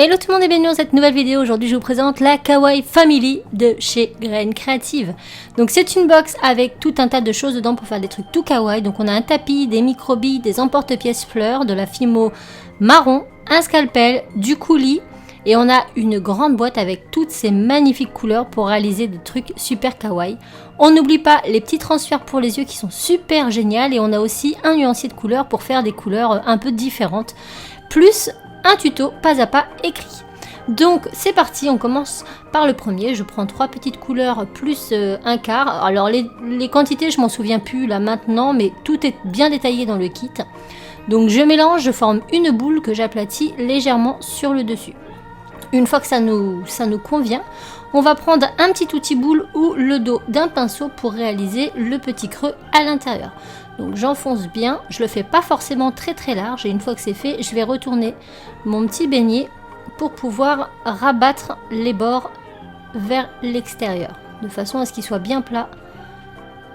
Hello tout le monde et bienvenue dans cette nouvelle vidéo. Aujourd'hui je vous présente la Kawaii Family de chez Grain Creative. Donc c'est une box avec tout un tas de choses dedans pour faire des trucs tout kawaii. Donc on a un tapis, des micro-billes, des emporte-pièces fleurs, de la fimo marron, un scalpel, du coulis. Et on a une grande boîte avec toutes ces magnifiques couleurs pour réaliser des trucs super kawaii. On n'oublie pas les petits transferts pour les yeux qui sont super géniaux. Et on a aussi un nuancier de couleurs pour faire des couleurs un peu différentes. Plus un tuto pas à pas écrit. Donc c'est parti, on commence par le premier. Je prends 3 petites couleurs plus un quart. Alors les quantités je m'en souviens plus là maintenant, mais tout est bien détaillé dans le kit. Donc je mélange, je forme une boule que j'aplatis légèrement sur le dessus. Une fois que ça nous convient, on va prendre un petit outil boule ou le dos d'un pinceau pour réaliser le petit creux à l'intérieur. Donc j'enfonce bien, je le fais pas forcément très large et une fois que c'est fait, je vais retourner mon petit beignet pour pouvoir rabattre les bords vers l'extérieur de façon à ce qu'il soit bien plat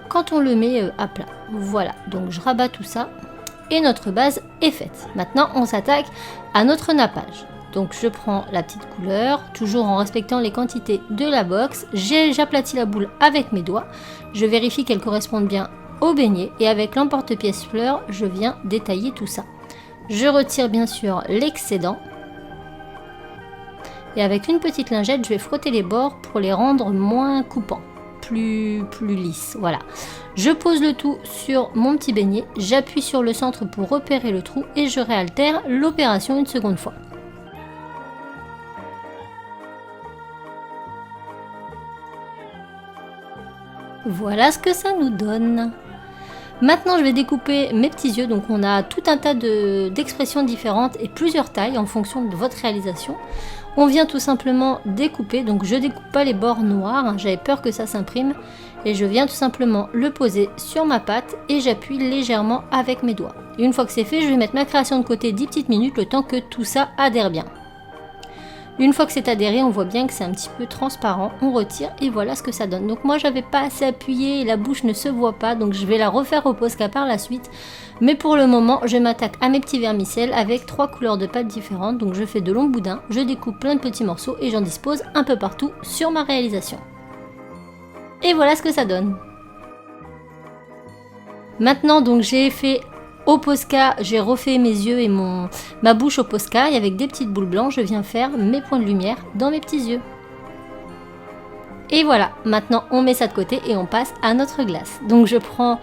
quand on le met à plat. Voilà, donc je rabats tout ça et notre base est faite. Maintenant on s'attaque à notre nappage. Donc je prends la petite couleur, toujours en respectant les quantités de la box. J'aplatis la boule avec mes doigts. Je vérifie qu'elle corresponde bien au beignet. Et avec l'emporte-pièce fleur, je viens détailler tout ça. Je retire bien sûr l'excédent. Et avec une petite lingette, je vais frotter les bords pour les rendre moins coupants. Plus lisses. Voilà. Je pose le tout sur mon petit beignet. J'appuie sur le centre pour repérer le trou. Et je réaltère l'opération une seconde fois. Voilà ce que ça nous donne. Maintenant, je vais découper mes petits yeux. Donc, on a tout un tas d'expressions différentes et plusieurs tailles en fonction de votre réalisation. On vient tout simplement découper. Donc, je découpe pas les bords noirs. J'avais peur que ça s'imprime. Et je viens tout simplement le poser sur ma pâte et j'appuie légèrement avec mes doigts. Et une fois que c'est fait, je vais mettre ma création de côté 10 petites minutes, le temps que tout ça adhère bien. Une fois que c'est adhéré, on voit bien que c'est un petit peu transparent, on retire et voilà ce que ça donne. Donc moi j'avais pas assez appuyé et la bouche ne se voit pas, donc je vais la refaire au Posca par la suite. Mais pour le moment, je m'attaque à mes petits vermicelles avec 3 couleurs de pâte différentes. Donc je fais de longs boudins, je découpe plein de petits morceaux et j'en dispose un peu partout sur ma réalisation. Et voilà ce que ça donne. Maintenant donc j'ai fait au Posca, j'ai refait mes yeux et ma bouche au Posca et avec des petites boules blanches, je viens faire mes points de lumière dans mes petits yeux. Et voilà, maintenant on met ça de côté et on passe à notre glace. Donc je prends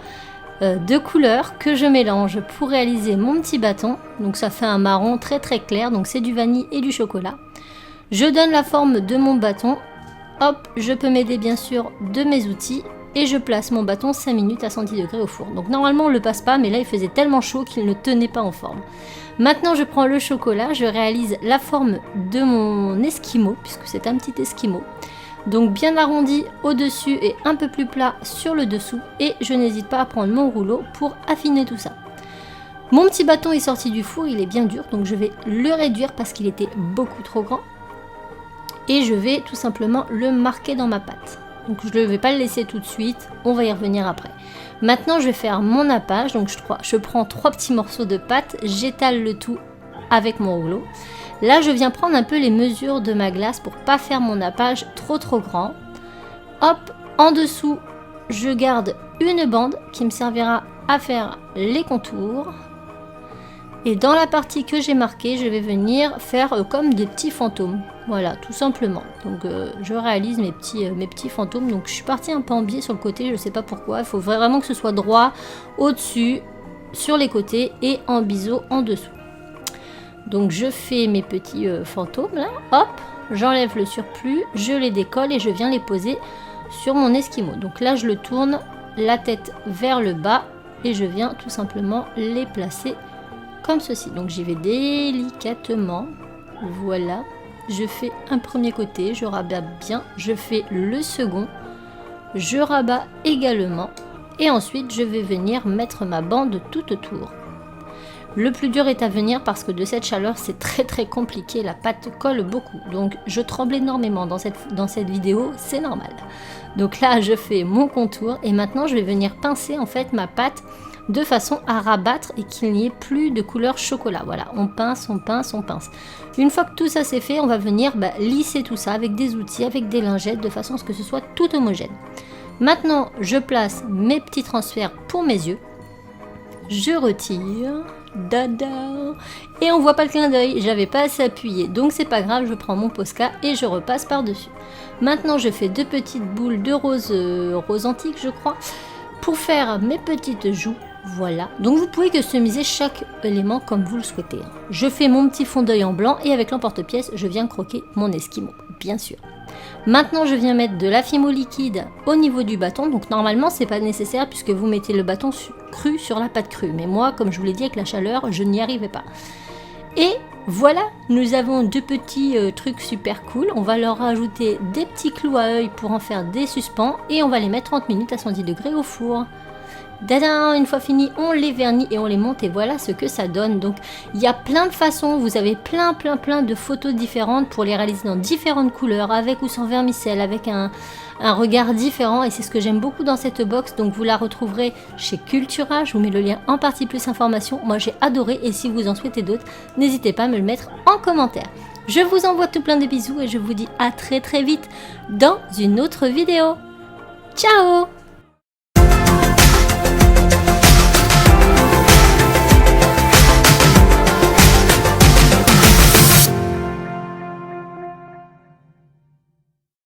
2 couleurs que je mélange pour réaliser mon petit bâton. Donc ça fait un marron très clair, donc c'est du vanille et du chocolat. Je donne la forme de mon bâton. Hop, je peux m'aider bien sûr de mes outils. Et je place mon bâton 5 minutes à 110 degrés au four. Donc normalement on ne le passe pas, mais là il faisait tellement chaud qu'il ne tenait pas en forme. Maintenant je prends le chocolat, je réalise la forme de mon esquimau, puisque c'est un petit esquimau. Donc bien arrondi au-dessus et un peu plus plat sur le dessous. Et je n'hésite pas à prendre mon rouleau pour affiner tout ça. Mon petit bâton est sorti du four, il est bien dur, donc je vais le réduire parce qu'il était beaucoup trop grand. Et je vais tout simplement le marquer dans ma pâte. Donc je ne vais pas le laisser tout de suite, on va y revenir après. Maintenant je vais faire mon nappage, donc je prends 3 petits morceaux de pâte, j'étale le tout avec mon rouleau. Là je viens prendre un peu les mesures de ma glace pour pas faire mon nappage trop grand. Hop, en dessous je garde une bande qui me servira à faire les contours. Et dans la partie que j'ai marquée, je vais venir faire comme des petits fantômes. Voilà, tout simplement. Donc je réalise mes petits fantômes. Donc je suis partie un peu en biais sur le côté, je ne sais pas pourquoi. Il faut vraiment que ce soit droit au-dessus, sur les côtés et en biseau en dessous. Donc je fais mes petits fantômes là. Hop, j'enlève le surplus, je les décolle et je viens les poser sur mon esquimau. Donc là je le tourne, la tête vers le bas et je viens tout simplement les placer comme ceci. Donc j'y vais délicatement, voilà, je fais un premier côté, je rabats bien, je fais le second, je rabats également et ensuite je vais venir mettre ma bande tout autour. Le plus dur est à venir parce que de cette chaleur, c'est très compliqué, la pâte colle beaucoup. Donc je tremble énormément dans cette vidéo, c'est normal. Donc là, je fais mon contour et maintenant je vais venir pincer en fait ma pâte de façon à rabattre et qu'il n'y ait plus de couleur chocolat. Voilà, on pince, on pince, on pince. Une fois que tout ça c'est fait, on va venir lisser tout ça avec des outils, avec des lingettes, de façon à ce que ce soit tout homogène. Maintenant, je place mes petits transferts pour mes yeux. Je retire, dada, et on voit pas le clin d'œil, j'avais pas assez appuyé, donc c'est pas grave, je prends mon Posca et je repasse par-dessus. Maintenant, je fais 2 petites boules de rose antique, je crois, pour faire mes petites joues. Voilà, donc vous pouvez customiser chaque élément comme vous le souhaitez. Je fais mon petit fond d'œil en blanc et avec l'emporte-pièce, je viens croquer mon esquimau, bien sûr. Maintenant, je viens mettre de la Fimo liquide au niveau du bâton. Donc normalement, c'est pas nécessaire puisque vous mettez le bâton cru sur la pâte crue. Mais moi, comme je vous l'ai dit avec la chaleur, je n'y arrivais pas. Et voilà, nous avons 2 petits trucs super cool. On va leur rajouter des petits clous à œil pour en faire des suspens et on va les mettre 30 minutes à 110 degrés au four. Dada, une fois fini, on les vernit et on les monte et voilà ce que ça donne. Donc il y a plein de façons, vous avez plein de photos différentes pour les réaliser dans différentes couleurs, avec ou sans vermicelle, avec un regard différent et c'est ce que j'aime beaucoup dans cette box. Donc vous la retrouverez chez Cultura, je vous mets le lien en partie plus information. Moi j'ai adoré et si vous en souhaitez d'autres, n'hésitez pas à me le mettre en commentaire. Je vous envoie tout plein de bisous et je vous dis à très vite dans une autre vidéo. Ciao!